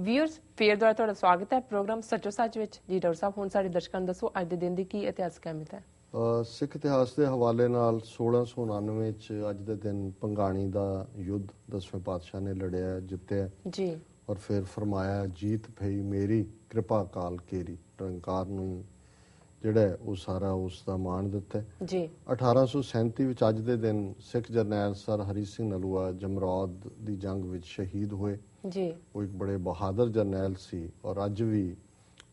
Viewers ਫੇਰ ਦੁਆਰਾ ਤੁਹਾਡਾ ਸਵਾਗਤ ਹੈ ਪ੍ਰੋਗਰਾਮ ਸੱਚੋ ਸੱਚ ਵਿੱਚ। ਜੀ ਡਾਕਟਰ ਸਾਹਿਬ, ਹੁਣ ਸਾਡੇ ਦਰਸ਼ਕਾਂ ਨੂੰ ਦੱਸੋ ਅੱਜ ਦੇ ਦਿਨ ਦੀ ਕੀ ਇਤਿਹਾਸਕ ਅਹਿਮੀਅਤ ਹੈ? ਸਿੱਖ ਇਤਿਹਾਸ ਦੇ ਹਵਾਲੇ ਨਾਲ 1699 ਚ ਅੱਜ ਦੇ ਦਿਨ ਭੰਗਾਣੀ ਦਾ ਯੁੱਧ 10ਵੇਂ ਪਾਤਸ਼ਾਹ ਨੇ ਲੜਿਆ, ਜਿੱਤਿਆ ਜੀ। ਔਰ ਫਿਰ ਫਰਮਾਇਆ ਜੀਤ ਭਈ ਮੇਰੀ ਕਿਰਪਾ ਕਾਲ ਕੇਰੀ। ਨਿਰੰਕਾਰ ਨੂੰ ਜਿਹੜਾ ਉਹ ਸਾਰਾ ਉਸ ਦਾ ਮਾਣ ਦਿੱਤਾ ਜੀ। 1837 ਵਿੱਚ ਅੱਜ ਦੇ ਦਿਨ ਸਿੱਖ ਜਰਨੈਲ ਸਰ ਹਰੀ ਸਿੰਘ ਨਲੂਆ ਜਮਰੌਦ ਦੀ ਜੰਗ ਵਿੱਚ ਸ਼ਹੀਦ ਹੋਏ ਜੀ। ਉਹ ਇੱਕ ਬੜੇ ਬਹਾਦਰ ਜਰਨੈਲ ਸੀ ਔਰ ਅੱਜ ਵੀ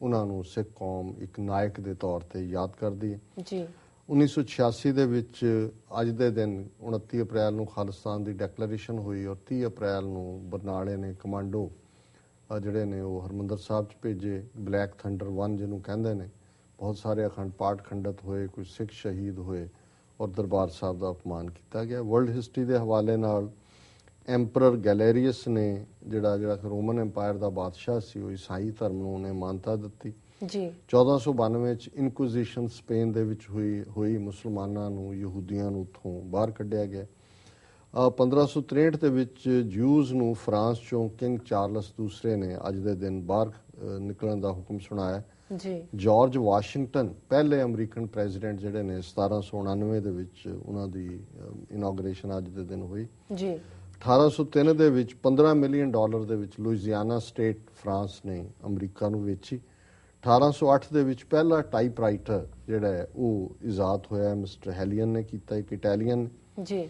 ਉਹਨਾਂ ਨੂੰ ਸਿੱਖ ਕੌਮ ਇੱਕ ਨਾਇਕ ਦੇ ਤੌਰ ਤੇ ਯਾਦ ਕਰਦੀ ਹੈ ਜੀ। 1986 ਦੇ ਵਿੱਚ ਅੱਜ ਦੇ ਦਿਨ 29 ਅਪ੍ਰੈਲ ਨੂੰ ਖਾਲਿਸਤਾਨ ਦੀ ਡੈਕਲੇਰੇਸ਼ਨ ਹੋਈ ਔਰ 30 ਅਪ੍ਰੈਲ ਨੂੰ ਬਰਨਾਲੇ ਨੇ ਕਮਾਂਡੋ ਜਿਹੜੇ ਨੇ ਉਹ ਹਰਮੰਦਰ ਸਾਹਿਬ 'ਚ ਭੇਜੇ। ਬਲੈਕ ਥੰਡਰ 1 ਜਿਹਨੂੰ ਕਹਿੰਦੇ ਨੇ। ਬਹੁਤ ਸਾਰੇ ਅਖੰਡ ਪਾਠ ਖੰਡਤ ਹੋਏ, ਕੁਝ ਸਿੱਖ ਸ਼ਹੀਦ ਹੋਏ ਔਰ ਦਰਬਾਰ ਸਾਹਿਬ ਦਾ ਅਪਮਾਨ ਕੀਤਾ ਗਿਆ। ਵਰਲਡ ਹਿਸਟਰੀ ਦੇ ਹਵਾਲੇ ਨਾਲ ਐਂਪਰਰ ਗੈਲੇਰੀਅਸ ਨੇ ਜਿਹੜਾ ਰੋਮਨ ਐਮਪਾਇਰ ਦਾ ਬਾਦਸ਼ਾਹ ਸੀ, ਉਹ ਈਸਾਈ ਧਰਮ ਨੂੰ ਉਹਨੇ ਮਾਨਤਾ ਦਿੱਤੀ ਜੀ। 1492 ਚ ਇਨਕੁਇਜ਼ੀਸ਼ਨ ਸਪੇਨ ਦੇ ਵਿੱਚ ਹੋਈ ਮੁਸਲਮਾਨਾਂ ਨੂੰ, ਯਹੂਦੀਆਂ ਨੂੰ ਉੱਥੋਂ ਬਾਹਰ ਕੱਢਿਆ ਗਿਆ। 1563 ਦੇ ਵਿੱਚ ਜਿਊਜ਼ ਨੂੰ ਫਰਾਂਸ ਚੋਂ ਕਿੰਗ ਚਾਰਲਸ ਦੂਸਰੇ ਨੇ ਅੱਜ ਦੇ ਦਿਨ ਬਾਹਰ ਨਿਕਲਣ ਦਾ ਹੁਕਮ ਸੁਣਾਇਆ ਜੀ। ਜਾਰਜ ਵਾਸ਼ਿੰਗਟਨ ਪਹਿਲੇ ਅਮਰੀਕਨ ਪ੍ਰੈਜ਼ੀਡੈਂਟ ਜਿਹੜੇ ਨੇ 1799 ਦੇ ਵਿੱਚ ਉਹਨਾਂ ਦੀ ਇਨੋਗ੍ਰੇਸ਼ਨ ਅੱਜ ਦੇ ਦਿਨ ਹੋਈ ਜੀ। 1803 ਦੇ ਵਿੱਚ $15 ਮਿਲੀਅਨ ਦੇ ਵਿੱਚ ਲੁਈਜ਼ੀਆਨਾ ਸਟੇਟ ਫਰਾਂਸ ਨੇ ਅਮਰੀਕਾ ਨੂੰ ਵੇਚੀ। 1808 ਦੇ ਵਿੱਚ ਪਹਿਲਾ ਟਾਈਪਰਾਈਟਰ ਜਿਹੜਾ ਹੈ ਉਹ ਇਜਾਦ ਹੋਇਆ, ਮਿਸਟਰ ਹੈਲੀਅਨ ਨੇ ਕੀਤਾ, ਇੱਕ ਇਟਾਲੀਅਨ ਜੀ।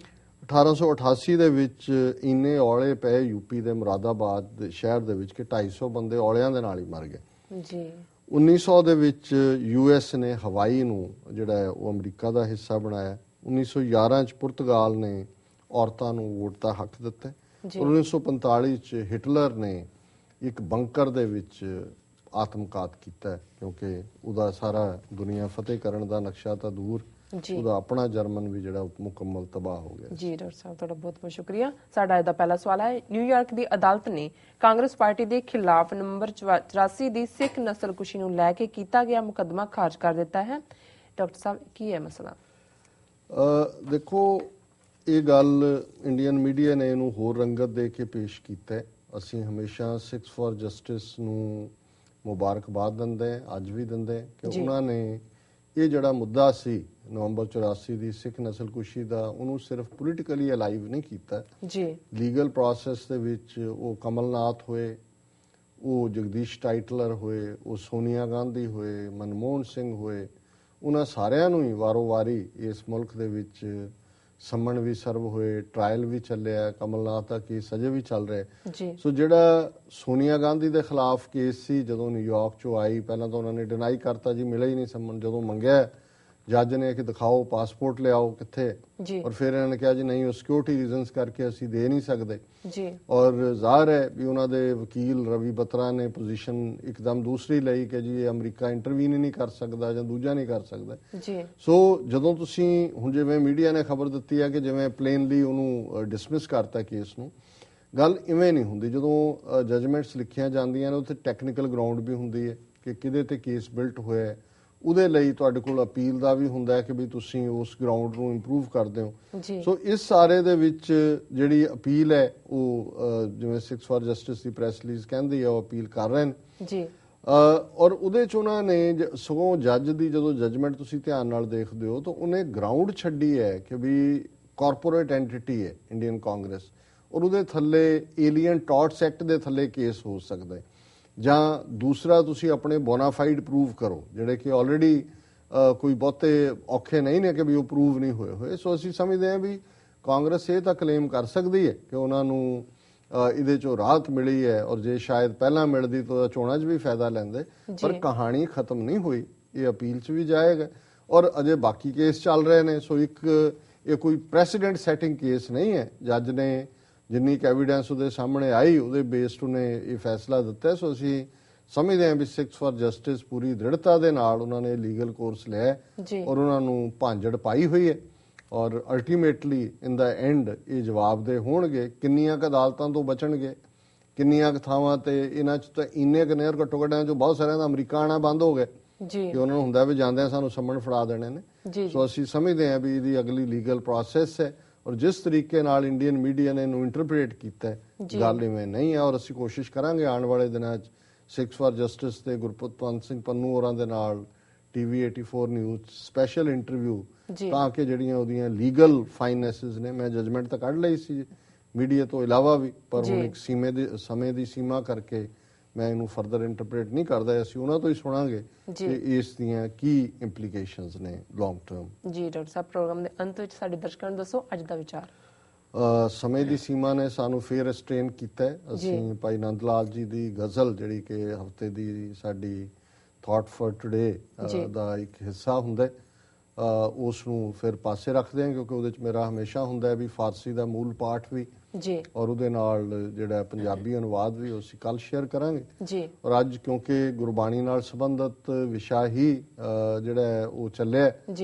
1888 ਦੇ ਵਿੱਚ ਇੰਨੇ ਔਲੇ ਪਏ ਯੂਪੀ ਦੇ ਮੁਰਾਦਾਬਾਦ ਸ਼ਹਿਰ ਦੇ ਵਿੱਚ ਕਿ 250 ਬੰਦੇ ਔਲਿਆਂ ਦੇ ਨਾਲ ਹੀ ਮਰ ਗਏ ਜੀ। 1900 ਦੇ ਵਿੱਚ ਯੂਐਸ ਨੇ ਹਵਾਈ ਨੂੰ ਜਿਹੜਾ ਹੈ ਉਹ ਅਮਰੀਕਾ ਦਾ ਹਿੱਸਾ ਬਣਾਇਆ। 1911 ਚ ਪੁਰਤਗਾਲ ਨੇ ਔਰਤਾਂ ਨੂੰ ਵੋਟ ਦਾ ਹੱਕ ਦਿੱਤਾ। 1945 ਚ ਹਿਟਲਰ ਨੇ ਇੱਕ ਬੰਕਰ ਦੇ ਵਿੱਚ ਆਤਮਘਾਤ ਕੀਤਾ ਕਿਉਂਕਿ ਉਹਦਾ ਸਾਰਾ ਦੁਨੀਆ ਫਤਿਹ ਕਰਨ ਦਾ ਨਕਸ਼ਾ ਤਾਂ ਦੂਰ, ਉਹਦਾ ਆਪਣਾ ਜਰਮਨ ਵੀ ਜਿਹੜਾ ਮੁਕੰਮਲ ਤਬਾਹ ਹੋ ਗਿਆ। ਜੀ ਡਾਕਟਰ ਸਾਹਿਬ, ਤੁਹਾਡਾ ਬਹੁਤ ਬਹੁਤ ਸ਼ੁਕਰੀਆ। ਸਾਡਾ ਅੱਜ ਦਾ ਪਹਿਲਾ ਸਵਾਲ ਹੈ, ਨਿਊਯਾਰਕ ਦੀ ਅਦਾਲਤ ਨੇ ਕਾਂਗਰਸ ਪਾਰਟੀ ਦੇ ਖਿਲਾਫ ਨਵੰਬਰ 84 ਦੀ ਸਿੱਖ ਨਸਲਕੁਸ਼ੀ ਨੂੰ ਲੈ ਕੇ ਕੀਤਾ ਗਿਆ ਮੁਕੱਦਮਾ ਖਾਰਜ ਕਰ ਦਿੱਤਾ ਹੈ। ਡਾਕਟਰ ਸਾਹਿਬ, ਕੀ ਹੈ ਮਸਲਾ? ਦੇਖੋ, ਇਹ ਗੱਲ ਇੰਡੀਅਨ ਮੀਡੀਆ ਨੇ ਇਹਨੂੰ ਹੋਰ ਰੰਗਤ ਦੇ ਕੇ ਪੇਸ਼ ਕੀਤਾ ਹੈ। ਅਸੀਂ ਹਮੇਸ਼ਾ ਸਿੱਖਸ ਫਾਰ ਜਸਟਿਸ ਨੂੰ ਮੁਬਾਰਕਬਾਦ ਦਿੰਦੇ, ਅੱਜ ਵੀ ਦਿੰਦੇ ਕਿ ਉਹਨਾਂ ਨੇ ਇਹ ਜਿਹੜਾ ਮੁੱਦਾ ਸੀ ਨਵੰਬਰ 84 ਦੀ ਸਿੱਖ ਨਸਲਕੁਸ਼ੀ ਦਾ, ਉਹਨੂੰ ਸਿਰਫ ਪੋਲੀਟੀਕਲੀ ਅਲਾਈਵ ਨਹੀਂ ਕੀਤਾ ਜੀ। ਲੀਗਲ ਪ੍ਰੋਸੈਸ ਦੇ ਵਿੱਚ ਉਹ ਕਮਲਨਾਥ ਹੋਏ, ਉਹ ਜਗਦੀਸ਼ ਟਾਈਟਲਰ ਹੋਏ, ਉਹ ਸੋਨੀਆ ਗਾਂਧੀ ਹੋਏ, ਮਨਮੋਹਨ ਸਿੰਘ ਹੋਏ, ਉਹਨਾਂ ਸਾਰਿਆਂ ਨੂੰ ਹੀ ਵਾਰੋ ਵਾਰੀ ਇਸ ਮੁਲਕ ਦੇ ਵਿੱਚ ਸੰਮਣ ਵੀ ਸਰਵ ਹੋਏ, ਟ੍ਰਾਇਲ ਵੀ ਚੱਲਿਆ, ਕਮਲਨਾਥ ਦਾ ਕੇਸ ਅਜੇ ਵੀ ਚੱਲ ਰਿਹਾ। ਸੋ ਜਿਹੜਾ ਸੋਨੀਆ ਗਾਂਧੀ ਦੇ ਖਿਲਾਫ ਕੇਸ ਸੀ, ਜਦੋਂ ਨਿਊਯਾਰਕ ਚੋਂ ਆਈ, ਪਹਿਲਾਂ ਤਾਂ ਉਹਨਾਂ ਨੇ ਡਿਨਾਈ ਕਰਤਾ ਜੀ ਮਿਲਿਆ ਹੀ ਨਹੀਂ ਸੰਮਣ। ਜਦੋਂ ਮੰਗਿਆ ਜੱਜ ਨੇ ਕਿ ਦਿਖਾਓ ਪਾਸਪੋਰਟ ਲਿਆਓ ਕਿੱਥੇ, ਔਰ ਫਿਰ ਇਹਨਾਂ ਨੇ ਕਿਹਾ ਜੀ ਨਹੀਂ, ਉਹ ਸਿਕਿਉਰਿਟੀ ਰੀਜ਼ਨਸ ਕਰਕੇ ਅਸੀਂ ਦੇ ਨਹੀਂ ਸਕਦੇ ਜੀ। ਔਰ ਜ਼ਾਹਰ ਹੈ ਵੀ ਉਹਨਾਂ ਦੇ ਵਕੀਲ ਰਵੀ ਬਤਰਾ ਨੇ ਪੋਜੀਸ਼ਨ ਇੱਕਦਮ ਦੂਸਰੀ ਲਈ ਕਿ ਜੀ ਇਹ ਅਮਰੀਕਾ ਇੰਟਰਵੀਨ ਹੀ ਨਹੀਂ ਕਰ ਸਕਦਾ ਜਾਂ ਦੂਜਾ ਨਹੀਂ ਕਰ ਸਕਦਾ ਜੀ। ਸੋ ਜਦੋਂ ਤੁਸੀਂ ਹੁਣ ਜਿਵੇਂ ਮੀਡੀਆ ਨੇ ਖਬਰ ਦਿੱਤੀ ਹੈ ਕਿ ਜਿਵੇਂ ਪਲੇਨਲੀ ਉਹਨੂੰ ਡਿਸਮਿਸ ਕਰਤਾ ਕੇਸ ਨੂੰ, ਗੱਲ ਇਵੇਂ ਨਹੀਂ ਹੁੰਦੀ। ਜਦੋਂ ਜਜਮੈਂਟਸ ਲਿਖੀਆਂ ਜਾਂਦੀਆਂ ਨੇ ਉੱਥੇ ਟੈਕਨੀਕਲ ਗਰਾਊਂਡ ਵੀ ਹੁੰਦੀ ਹੈ ਕਿ ਕਿਹਦੇ ਤੇ ਕੇਸ ਬਿਲਟ ਹੋਇਆ ਹੈ। ਉਹਦੇ ਲਈ ਤੁਹਾਡੇ ਕੋਲ ਅਪੀਲ ਦਾ ਵੀ ਹੁੰਦਾ ਹੈ ਕਿ ਵੀ ਤੁਸੀਂ ਉਸ ਗਰਾਊਂਡ ਨੂੰ ਇੰਪਰੂਵ ਕਰਦੇ ਹੋ। ਸੋ ਇਸ ਸਾਰੇ ਦੇ ਵਿੱਚ ਜਿਹੜੀ ਅਪੀਲ ਹੈ ਉਹ ਜਿਵੇਂ Sikhs for justice the press release ਕਹਿੰਦੀ ਹੈ, ਉਹ ਅਪੀਲ ਕਰ ਰਹੇ ਨੇ ਜੀ। ਔਰ ਉਹਦੇ ਚ ਉਹਨਾਂ ਨੇ ਸਗੋਂ ਜੱਜ ਦੀ ਜਦੋਂ ਜਜਮੈਂਟ ਤੁਸੀਂ ਧਿਆਨ ਨਾਲ ਦੇਖਦੇ ਹੋ ਤਾਂ ਉਹਨੇ ਗਰਾਊਂਡ ਛੱਡੀ ਹੈ ਕਿ ਵੀ ਕਾਰਪੋਰੇਟ ਐਂਟੀਟੀ ਹੈ ਇੰਡੀਅਨ ਕਾਂਗਰਸ, ਔਰ ਉਹਦੇ ਥੱਲੇ ਏਲੀਅਨ ਟਾਰਟਸ ਐਕਟ ਦੇ ਥੱਲੇ ਕੇਸ ਹੋ ਸਕਦਾ ਹੈ, ਜਾਂ ਦੂਸਰਾ ਤੁਸੀਂ ਆਪਣੇ ਬੋਨਾਫਾਈਡ ਪ੍ਰੂਵ ਕਰੋ ਜਿਹੜੇ ਕਿ ਆਲਰੇਡੀ ਕੋਈ ਬਹੁਤੇ ਔਖੇ ਨਹੀਂ ਨੇ ਕਿ ਵੀ ਉਹ ਪ੍ਰੂਵ ਨਹੀਂ ਹੋਏ। ਸੋ ਅਸੀਂ ਸਮਝਦੇ ਹਾਂ ਵੀ ਕਾਂਗਰਸ ਇਹ ਤਾਂ ਕਲੇਮ ਕਰ ਸਕਦੀ ਹੈ ਕਿ ਉਹਨਾਂ ਨੂੰ ਇਹਦੇ ਚੋਂ ਰਾਹਤ ਮਿਲੀ ਹੈ, ਔਰ ਜੇ ਸ਼ਾਇਦ ਪਹਿਲਾਂ ਮਿਲਦੀ ਤਾਂ ਚੋਣਾਂ 'ਚ ਵੀ ਫਾਇਦਾ ਲੈਂਦੇ, ਪਰ ਕਹਾਣੀ ਖਤਮ ਨਹੀਂ ਹੋਈ, ਇਹ ਅਪੀਲ 'ਚ ਵੀ ਜਾਏਗਾ ਔਰ ਅਜੇ ਬਾਕੀ ਕੇਸ ਚੱਲ ਰਹੇ ਨੇ। ਸੋ ਇਹ ਕੋਈ ਪ੍ਰੈਸੀਡੈਂਟ ਸੈਟਿੰਗ ਕੇਸ ਨਹੀਂ ਹੈ। ਜੱਜ ਨੇ ਜਿੰਨੀ ਕੁ ਐਵੀਡੈਂਸ ਉਹਦੇ ਸਾਹਮਣੇ ਆਈ ਉਹਦੇ ਬੇਸਡ ਉਹਨੇ ਇਹ ਫੈਸਲਾ ਦਿੱਤਾ। ਸੋ ਅਸੀਂ ਸਮਝਦੇ ਹਾਂ ਵੀ ਸਿੱਖਸ ਫਾਰ ਜਸਟਿਸ ਪੂਰੀ ਦ੍ਰਿੜਤਾ ਦੇ ਨਾਲ ਉਹਨਾਂ ਨੇ ਲੀਗਲ ਕੋਰਸ ਲਿਆ ਔਰ ਉਹਨਾਂ ਨੂੰ ਭਾਂਜੜ ਪਾਈ ਹੋਈ ਹੈ, ਔਰ ਅਲਟੀਮੇਟਲੀ ਇਨ ਦਾ ਐਂਡ ਇਹ ਜਵਾਬਦੇਹ ਹੋਣਗੇ। ਕਿੰਨੀਆਂ ਕੁ ਅਦਾਲਤਾਂ ਤੋਂ ਬਚਣਗੇ, ਕਿੰਨੀਆਂ ਕੁ ਥਾਵਾਂ ਤੇ ਇਹਨਾਂ 'ਚ ਤਾਂ ਇੰਨੇ ਕੁ ਨੇਰ ਘੱਟੋ ਘੱਟਾਂ 'ਚੋਂ ਬਹੁਤ ਸਾਰਿਆਂ ਦਾ ਅਮਰੀਕਾ ਆਉਣਾ ਬੰਦ ਹੋ ਗਿਆ ਕਿ ਉਹਨਾਂ ਨੂੰ ਹੁੰਦਾ ਵੀ ਜਾਂਦਿਆਂ ਸਾਨੂੰ ਸੰਮਣ ਫੜਾ ਦੇਣੇ ਨੇ। ਸੋ ਅਸੀਂ ਸਮਝਦੇ ਹਾਂ ਵੀ ਇਹਦੀ ਅਗਲੀ ਲੀਗਲ ਪ੍ਰੋਸੈਸ ਹੈ ਔਰ ਜਿਸ ਤਰੀਕੇ ਨਾਲ ਇੰਡੀਅਨ ਮੀਡੀਆ ਨੇ ਇਹਨੂੰ ਇੰਟਰਪ੍ਰੀਟ ਕੀਤਾ ਹੈ, ਗੱਲ ਇਵੇਂ ਨਹੀਂ ਹੈ। ਔਰ ਅਸੀਂ ਕੋਸ਼ਿਸ਼ ਕਰਾਂਗੇ ਆਉਣ ਵਾਲੇ ਦਿਨਾਂ 'ਚ ਸਿਕਸ ਫਾਰ ਜਸਟਿਸ ਤੇ ਗੁਰਪਤਵੰਤ ਸਿੰਘ ਪੰਨੂ ਹੋਰਾਂ ਦੇ ਨਾਲ TV 84 ਨਿਊਜ਼ ਸਪੈਸ਼ਲ ਇੰਟਰਵਿਊ, ਤਾਂ ਕਿ ਜਿਹੜੀਆਂ ਉਹਦੀਆਂ ਲੀਗਲ ਫਾਈਨੈਸਿਸ ਨੇ, ਮੈਂ ਜਜਮੈਂਟ ਤਾਂ ਕੱਢ ਲਈ ਸੀ ਮੀਡੀਆ ਤੋਂ ਇਲਾਵਾ ਵੀ, ਪਰ ਹੁਣ ਇੱਕ ਸਮੇਂ ਦੀ ਸੀਮਾ ਕਰਕੇ ਮੈਂ ਇਹਨੂੰ ਫਰਦਰ ਇੰਟਰਪ੍ਰੀਟ ਨਹੀਂ ਕਰਦਾ। ਅਸੀਂ ਉਹਨਾਂ ਤੋਂ ਹੀ ਸੁਣਾਂਗੇ ਕਿ ਇਸ ਦੀਆਂ ਕੀ ਇੰਪਲੀਕੇਸ਼ਨਸ ਨੇ ਲੌਂਗ ਟਰਮ। ਜੀ ਡਾਕਟਰ ਸਾਹਿਬ, ਪ੍ਰੋਗਰਾਮ ਦੇ ਅੰਤ ਵਿੱਚ ਸਾਡੇ ਦਰਸ਼ਕਾਂ ਨੂੰ ਦੱਸੋ ਅੱਜ ਦਾ ਵਿਚਾਰ। ਸਮੇਂ ਦੀ ਸੀਮਾ ਨੇ ਸਾਨੂੰ ਫੇਰ ਰਿਸਟ੍ਰੇਨ ਕੀਤਾ ਹੈ। ਅਸੀਂ ਭਾਈ ਨੰਦ ਲਾਲ ਜੀ ਦੀ ਗਜ਼ਲ, ਜਿਹੜੀ ਕਿ ਹਫਤੇ ਦੀ ਸਾਡੀ ਥਾਟ ਫॉर ਟੁਡੇ ਦਾ ਇੱਕ ਹਿੱਸਾ ਹੁੰਦਾ ਹੈ, ਉਸ ਨੂੰ ਫਿਰ ਪਾਸੇ ਰੱਖਦੇ ਹਾਂ, ਕਿਉਂਕਿ ਉਹਦੇ 'ਚ ਮੇਰਾ ਹਮੇਸ਼ਾ ਹੁੰਦਾ ਹੈ ਵੀ ਫਾਰਸੀ ਦਾ ਮੂਲ ਪਾਠ ਵੀ ਔਰ ਉਹਦੇ ਨਾਲ ਜਿਹੜਾ ਪੰਜਾਬੀ ਅਨੁਵਾਦ ਵੀ ਅਸੀਂ ਕੱਲ ਸ਼ੇਅਰ ਕਰਾਂਗੇ। ਔਰ ਅੱਜ ਕਿਉਂਕਿ ਗੁਰਬਾਣੀ ਨਾਲ ਸੰਬੰਧਿਤ ਵਿਸ਼ਾ ਹੀ ਜਿਹੜਾ ਉਹ ਚੱਲਿਆ,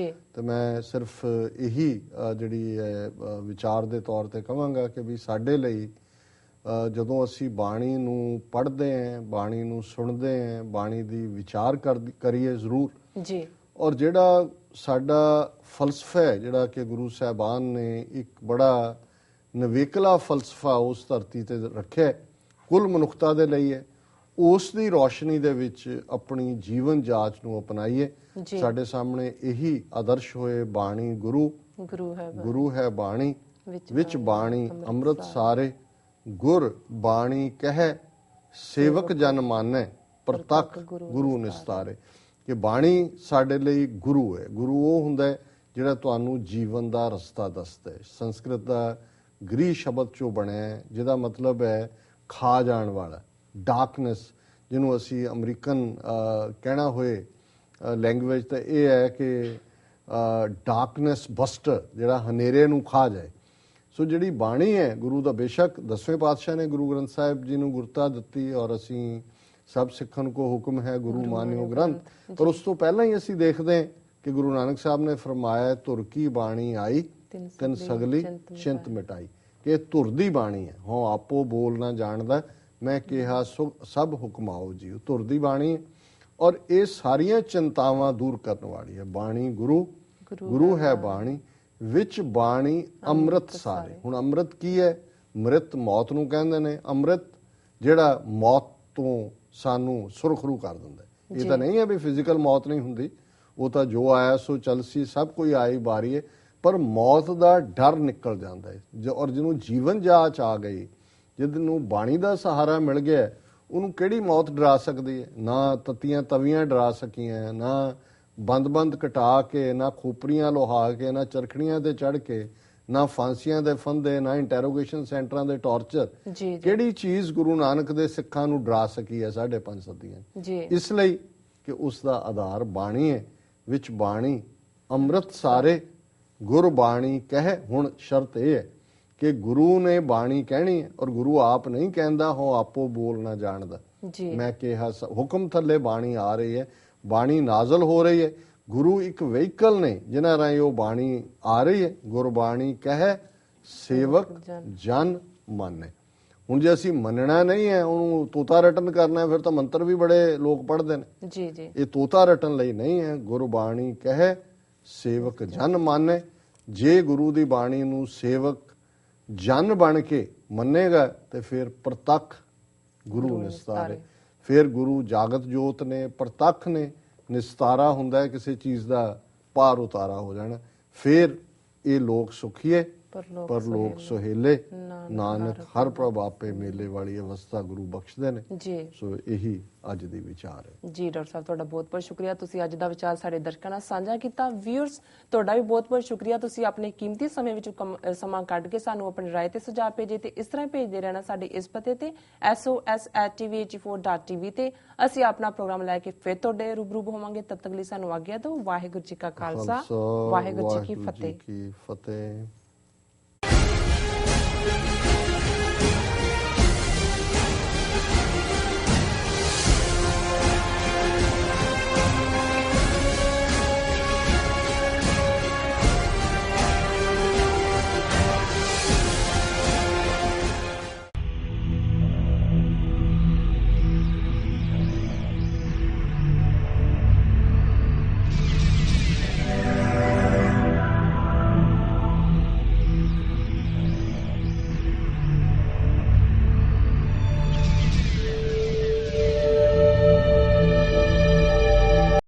ਤੇ ਮੈਂ ਸਿਰਫ ਇਹੀ ਜਿਹੜੀ ਵਿਚਾਰ ਦੇ ਤੌਰ ਤੇ ਕਹਾਂਗਾ ਕਿ ਵੀ ਸਾਡੇ ਲਈ ਜਦੋਂ ਅਸੀਂ ਬਾਣੀ ਨੂੰ ਪੜ੍ਹਦੇ ਹਾਂ, ਬਾਣੀ ਨੂੰ ਸੁਣਦੇ ਹਾਂ, ਬਾਣੀ ਦੀ ਵਿਚਾਰ ਕਰੀਏ ਜ਼ਰੂਰ। ਔਰ ਜਿਹੜਾ ਸਾਡਾ ਫਲਸਫਾ ਹੈ, ਜਿਹੜਾ ਕਿ ਗੁਰੂ ਸਾਹਿਬਾਨ ਨੇ ਇੱਕ ਬੜਾ ਨਵੇਕਲਾ ਫਲਸਫਾ ਉਸ ਧਰਤੀ ਤੇ ਰੱਖਿਆ, ਕੁੱਲ ਮਨੁੱਖਤਾ ਦੇ ਲਈ ਹੈ, ਉਸ ਦੀ ਰੋਸ਼ਨੀ ਦੇ ਵਿੱਚ ਆਪਣੀ ਜੀਵਨ ਜਾਂਚ ਨੂੰ ਅਪਣਾਈਏ। ਸਾਡੇ ਸਾਹਮਣੇ ਇਹੀ ਆਦਰਸ਼ ਹੋਏ, ਬਾਣੀ ਗੁਰੂ ਹੈ ਬਾਣੀ, ਵਿੱਚ ਬਾਣੀ ਅੰਮ੍ਰਿਤ ਸਾਰੇ, ਗੁਰ ਬਾਣੀ ਕਹਿ ਸੇਵਕ ਜਨ ਮਾਨੈ, ਪ੍ਰਤੱਖ ਗੁਰੂ ਨਿਸਤਾਰੇ। ਕਿ ਬਾਣੀ ਸਾਡੇ ਲਈ ਗੁਰੂ ਹੈ। ਗੁਰੂ ਉਹ ਹੁੰਦਾ ਹੈ ਜਿਹੜਾ ਤੁਹਾਨੂੰ ਜੀਵਨ ਦਾ ਰਸਤਾ ਦੱਸਦਾ ਹੈ। ਸੰਸਕ੍ਰਿਤ ਦਾ ਗ੍ਰੀ ਸ਼ਬਦ ਚੋਂ ਬਣਿਆ ਹੈ, ਜਿਹਦਾ ਮਤਲਬ ਹੈ ਖਾ ਜਾਣ ਵਾਲਾ, ਡਾਰਕਨੈਸ, ਜਿਹਨੂੰ ਅਸੀਂ ਅਮਰੀਕਨ ਕਹਿਣਾ ਹੋਏ ਲੈਂਗੁਏਜ ਤਾਂ ਇਹ ਹੈ ਕਿ ਡਾਰਕਨੈਸ ਬਸਟਰ, ਜਿਹੜਾ ਹਨੇਰੇ ਨੂੰ ਖਾ ਜਾਏ। ਸੋ ਜਿਹੜੀ ਬਾਣੀ ਹੈ ਗੁਰੂ ਦਾ, ਬੇਸ਼ੱਕ 10ਵੇਂ ਪਾਤਸ਼ਾਹ ਨੇ ਗੁਰੂ ਗ੍ਰੰਥ ਸਾਹਿਬ ਜੀ ਨੂੰ ਗੁਰਤਾ ਦਿੱਤੀ, ਔਰ ਅਸੀਂ ਸਭ ਸਿੱਖਣ ਕੋ ਹੁਕਮ ਹੈ ਗੁਰੂ ਮਾਨਿਓ ਗ੍ਰੰਥ, ਪਰ ਉਸ ਤੋਂ ਪਹਿਲਾਂ ਹੀ ਅਸੀਂ ਦੇਖਦੇ ਹਾਂ ਕਿ ਗੁਰੂ ਨਾਨਕ ਸਾਹਿਬ ਨੇ ਫਰਮਾਇਆ ਧੁਰ ਕੀ ਬਾਣੀ ਆਈ, ਤਿੰਨ ਸਗਲੀ ਚਿੰਤ ਮਿਟਾਈ, ਕਿ ਧੁਰ ਦੀ ਬਾਣੀ ਹੈ। ਹਾਂ ਆਪੋ ਬੋਲ ਨਾ ਜਾਣਦਾ, ਮੈਂ ਕਿਹਾ ਸਭ ਹੁਕਮਾਓ ਜੀ, ਧੁਰ ਦੀ ਬਾਣੀ ਹੈ। ਔਰ ਇਹ ਸਾਰੀਆਂ ਚਿੰਤਾਵਾਂ ਦੂਰ ਕਰਨ ਵਾਲੀ ਹੈ ਬਾਣੀ। ਗੁਰੂ ਹੈ ਬਾਣੀ, ਵਿੱਚ ਬਾਣੀ ਅੰਮ੍ਰਿਤ ਸਾਰੇ। ਹੁਣ ਅੰਮ੍ਰਿਤ ਕੀ ਹੈ? ਮ੍ਰਿਤ ਮੌਤ ਨੂੰ ਕਹਿੰਦੇ ਨੇ, ਅੰਮ੍ਰਿਤ ਜਿਹੜਾ ਮੌਤ ਤੋਂ ਸਾਨੂੰ ਸੁਰਖਰੂ ਕਰ ਦਿੰਦਾ। ਇਹ ਤਾਂ ਨਹੀਂ ਹੈ ਵੀ ਫਿਜ਼ੀਕਲ ਮੌਤ ਨਹੀਂ ਹੁੰਦੀ, ਉਹ ਤਾਂ ਜੋ ਆਇਆ ਸੋ ਚੱਲ ਸੀ, ਸਭ ਕੋਈ ਆਈ ਬਾਰੀ ਹੈ, ਪਰ ਮੌਤ ਦਾ ਡਰ ਨਿਕਲ ਜਾਂਦਾ ਹੈ। ਔਰ ਜਿਹਨੂੰ ਜੀਵਨ ਜਾਂਚ ਆ ਗਈ, ਜਿਹਨੂੰ ਬਾਣੀ ਦਾ ਸਹਾਰਾ ਮਿਲ ਗਿਆ, ਉਹਨੂੰ ਕਿਹੜੀ ਮੌਤ ਡਰਾ ਸਕਦੀ ਹੈ? ਨਾ ਤੱਤੀਆਂ ਤਵੀਆਂ ਡਰਾ ਸਕੀਆਂ, ਨਾ ਬੰਦ ਕਟਾ ਕੇ, ਨਾ ਖੋਪਰੀਆਂ ਲੋਹਾ ਕੇ, ਨਾ ਚਰਖੜੀਆਂ ਤੇ ਚੜ੍ਹ ਕੇ, ਨਾ ਫਾਂਸੀਆਂ ਦੇ ਫੰਦੇ, ਨਾ ਇੰਟੈਰੋਗੇਸ਼ਨ ਸੈਂਟਰਾਂ ਦੇ ਟਾਰਚਰ। ਕਿਹੜੀ ਚੀਜ਼ ਗੁਰੂ ਨਾਨਕ ਦੇ ਸਿੱਖਾਂ ਨੂੰ ਡਰਾ ਸਕੀ ਹੈ 5.5 ਸਦੀਆਂ? ਇਸ ਲਈ ਕਿ ਉਸ ਦਾ ਆਧਾਰ ਬਾਣੀ ਹੈ, ਵਿੱਚ ਬਾਣੀ ਅੰਮ੍ਰਿਤ ਸਾਰੇ, ਗੁਰ ਬਾਣੀ ਕਹਿ। ਹੁਣ ਸ਼ਰਤ ਇਹ ਹੈ ਕਿ ਗੁਰੂ ਨੇ ਬਾਣੀ ਕਹਿਣੀ ਹੈ, ਔਰ ਗੁਰੂ ਆਪ ਨਹੀਂ ਕਹਿੰਦਾ ਹੋ ਆਪੋ ਬੋਲ ਨਾ ਜਾਣਦਾ, ਮੈਂ ਕਿਹਾ ਹੁਕਮ ਥੱਲੇ ਬਾਣੀ ਆ ਰਹੀ ਹੈ, ਬਾਣੀ ਨਾਜ਼ਲ ਹੋ ਰਹੀ ਹੈ। ਗੁਰੂ ਇੱਕ ਵਹੀਕਲ ਨੇ ਜਿਨ੍ਹਾਂ ਰਾਹੀਂ ਉਹ ਬਾਣੀ ਆ ਰਹੀ ਹੈ। ਗੁਰਬਾਣੀ ਕਹਿ ਸੇਵਕ ਜਨ ਮਾਨੈ। ਹੁਣ ਜੇ ਅਸੀਂ ਮੰਨਣਾ ਨਹੀਂ ਹੈ, ਉਹਨੂੰ ਤੋਤਾ ਰਟਨ ਕਰਨਾ, ਫਿਰ ਤਾਂ ਮੰਤਰ ਵੀ ਬੜੇ ਲੋਕ ਪੜ੍ਹਦੇ ਨੇ। ਇਹ ਤੋਤਾ ਰਟਨ ਲਈ ਨਹੀਂ ਹੈ। ਗੁਰਬਾਣੀ ਕਹਿ ਸੇਵਕ ਜਨ ਮਾਨੈ। ਜੇ ਗੁਰੂ ਦੀ ਬਾਣੀ ਨੂੰ ਸੇਵਕ ਜਨ ਬਣ ਕੇ ਮੰਨੇਗਾ ਤੇ ਫਿਰ ਪ੍ਰਤੱਖ ਗੁਰੂ ਨਿਸਤਾਰੇ। ਫਿਰ ਗੁਰੂ ਜਾਗਤ ਜੋਤ ਨੇ, ਪ੍ਰਤੱਖ ਨੇ, ਨਿਸਤਾਰਾ ਹੁੰਦਾ ਹੈ ਕਿਸੇ ਚੀਜ਼ ਦਾ ਪਾਰ ਉਤਾਰਾ ਹੋ ਜਾਣਾ। ਫਿਰ ਇਹ ਲੋਕ ਸੁਖੀਏ ਪਰ ਲੋਕ ਸੁਹੇਲੇ, ਨਾਨਕ ਹਰ ਪ੍ਰਭ ਆਪੇ ਮੇਲੇ ਵਾਲੀ ਅਵਸਥਾ ਗੁਰੂ ਬਖਸ਼ਦੇ ਨੇ। ਸੋ ਇਹੀ ਅੱਜ ਦੀ ਵਿਚਾਰ ਹੈ। ਜੀ ਡਾਕਟਰ ਸਾਹਿਬ, ਤੁਹਾਡਾ ਬਹੁਤ ਬਹੁਤ ਸ਼ੁਕਰੀਆ, ਤੁਸੀਂ ਅੱਜ ਦਾ ਵਿਚਾਰ ਸਾਡੇ ਦਰਸ਼ਕਾਂ ਨਾਲ ਸਾਂਝਾ ਕੀਤਾ। ਵਿਊਅਰਸ, ਤੁਹਾਡਾ ਵੀ ਬਹੁਤ ਬਹੁਤ ਸ਼ੁਕਰੀਆ, ਤੁਸੀਂ ਆਪਣੇ ਕੀਮਤੀ ਸਮੇਂ ਵਿੱਚ ਸਮਾਂ ਕੱਢ ਕੇ ਸਾਨੂੰ ਆਪਣੀ ਰਾਏ ਤੇ ਸੁਝਾਅ ਭੇਜੇ, ਤੇ ਇਸ ਤਰ੍ਹਾਂ ਭੇਜਦੇ ਰਹਿਣਾ ਸਾਡੇ ਇਸ ਪਤੇ ਤੇ sos@tv84.tv ਤੇ। ਅਸੀਂ ਆਪਣਾ ਪ੍ਰੋਗਰਾਮ ਲੈ ਕੇ ਫਿਰ ਤੁਹਾਡੇ ਰੂਬਰੂ ਹੋਵਾਂਗੇ। ਤਦ ਤੱਕ ਲਈ ਸਾਨੂੰ ਆਗਿਆ ਦਿਓ। ਵਾਹਿਗੁਰੂ ਜੀ ਕਾ ਖਾਲਸਾ, ਵਾਹਿਗੁਰੂ ਜੀ ਕੀ ਫਤਿਹ।